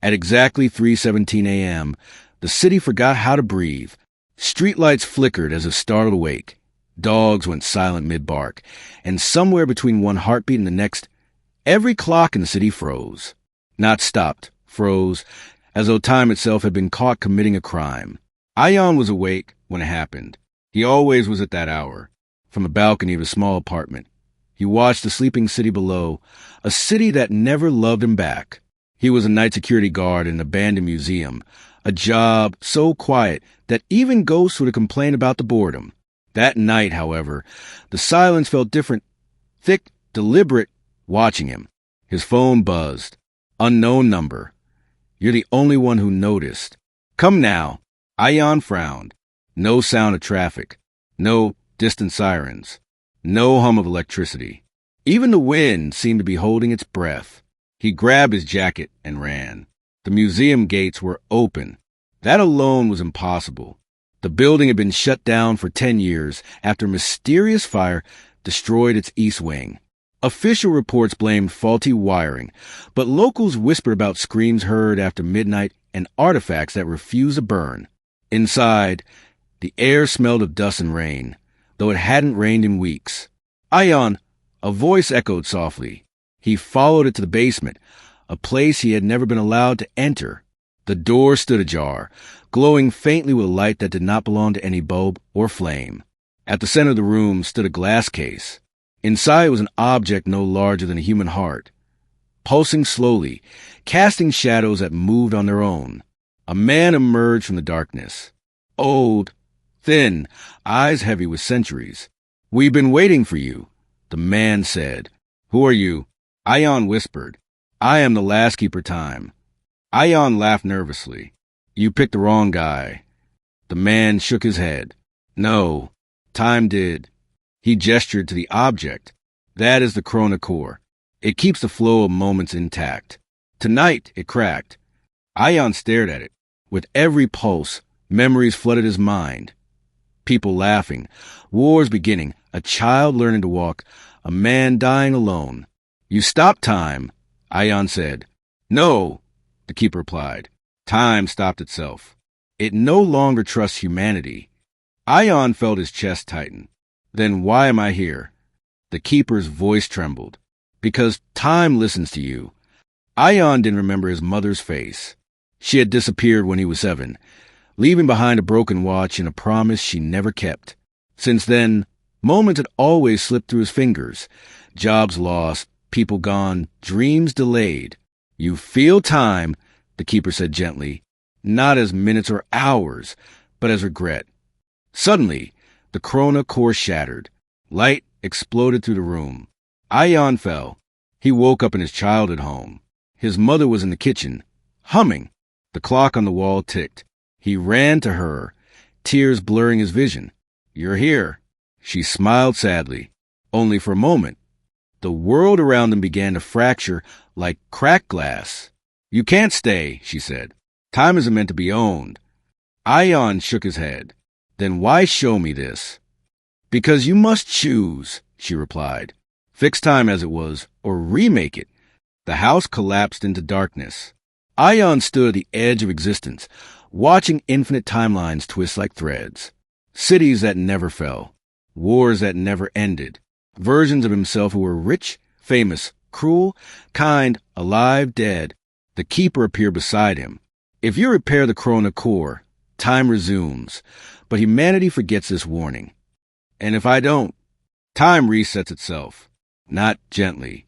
At exactly 3:17 a.m., the city forgot how to breathe. Streetlights flickered as if startled awake. Dogs went silent mid-bark, and somewhere between one heartbeat and the next, every clock in the city froze. Not stopped, froze, as though time itself had been caught committing a crime. Ion was awake when it happened. He always was at that hour. From the balcony of his small apartment, he watched the sleeping city below, a city that never loved him back. He was a night security guard in an abandoned museum, a job so quiet that even ghosts would have complained about the boredom. That night, however, the silence felt different, thick, deliberate, watching him. His phone buzzed. Unknown number. You're the only one who noticed. Come now. Ion frowned. No sound of traffic. No distant sirens. No hum of electricity. Even the wind seemed to be holding its breath. He grabbed his jacket and ran. The museum gates were open. That alone was impossible. The building had been shut down for 10 years after a mysterious fire destroyed its east wing. Official reports blamed faulty wiring, but locals whispered about screams heard after midnight and artifacts that refused to burn. Inside, the air smelled of dust and rain, though it hadn't rained in weeks. Ion, a voice echoed softly. He followed it to the basement, a place he had never been allowed to enter. The door stood ajar, glowing faintly with a light that did not belong to any bulb or flame. At the center of the room stood a glass case. Inside was an object no larger than a human heart, pulsing slowly, casting shadows that moved on their own. A man emerged from the darkness. Old, thin, eyes heavy with centuries. "We've been waiting for you," the man said. "Who are you?" Ion whispered. "I am the last keeper time." Ion laughed nervously. "You picked the wrong guy." The man shook his head. "No, time did." He gestured to the object. "That is the Corona Core. It keeps the flow of moments intact. Tonight, it cracked." Ion stared at it. With every pulse, memories flooded his mind. People laughing, wars beginning, a child learning to walk, a man dying alone. "You stopped time," Ion said. "No," the keeper replied. "Time stopped itself. It no longer trusts humanity." Ion felt his chest tighten. "Then why am I here?" The keeper's voice trembled. "Because time listens to you." Ion didn't remember his mother's face. She had disappeared when he was 7, leaving behind a broken watch and a promise she never kept. Since then, moments had always slipped through his fingers. Jobs lost, people gone, dreams delayed. "You feel time," the keeper said gently, "not as minutes or hours, but as regret." Suddenly, the Corona Core shattered. Light exploded through the room. Ion fell. He woke up in his childhood home. His mother was in the kitchen, humming. The clock on the wall ticked. He ran to her, tears blurring his vision. "You're here." She smiled sadly. Only for a moment. The world around them began to fracture like cracked glass. "You can't stay," she said. "Time isn't meant to be owned." Ion shook his head. "Then why show me this?" "Because you must choose," she replied. "Fix time as it was, or remake it." The house collapsed into darkness. Ion stood at the edge of existence, watching infinite timelines twist like threads. Cities that never fell. Wars that never ended. Versions of himself who were rich, famous, cruel, kind, alive, dead. The keeper appeared beside him. "If you repair the Corona Core, time resumes. But humanity forgets this warning. And if I don't, time resets itself. Not gently."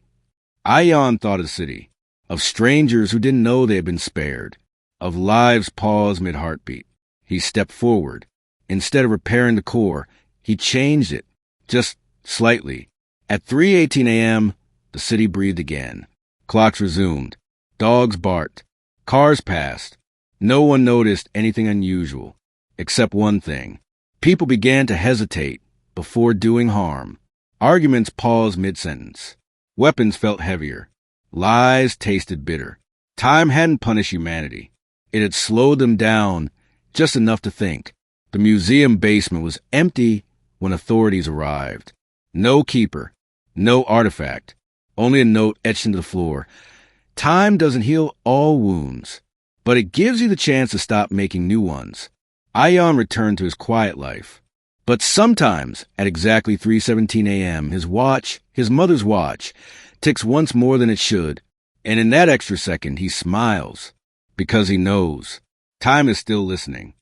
Ion thought of the city, of strangers who didn't know they had been spared, of lives paused mid-heartbeat. He stepped forward. Instead of repairing the core, he changed it, just slightly. At 3:18 a.m., the city breathed again. Clocks resumed. Dogs barked. Cars passed. No one noticed anything unusual, except one thing. People began to hesitate before doing harm. Arguments paused mid-sentence. Weapons felt heavier. Lies tasted bitter. Time hadn't punished humanity. It had slowed them down just enough to think. The museum basement was empty when authorities arrived. No keeper. No artifact. Only a note etched into the floor. "Time doesn't heal all wounds. but it gives you the chance to stop making new ones. Ion returned to his quiet life. But sometimes, at exactly 3:17 a.m., his mother's watch, ticks once more than it should, and in that extra second he smiles, because he knows time is still listening.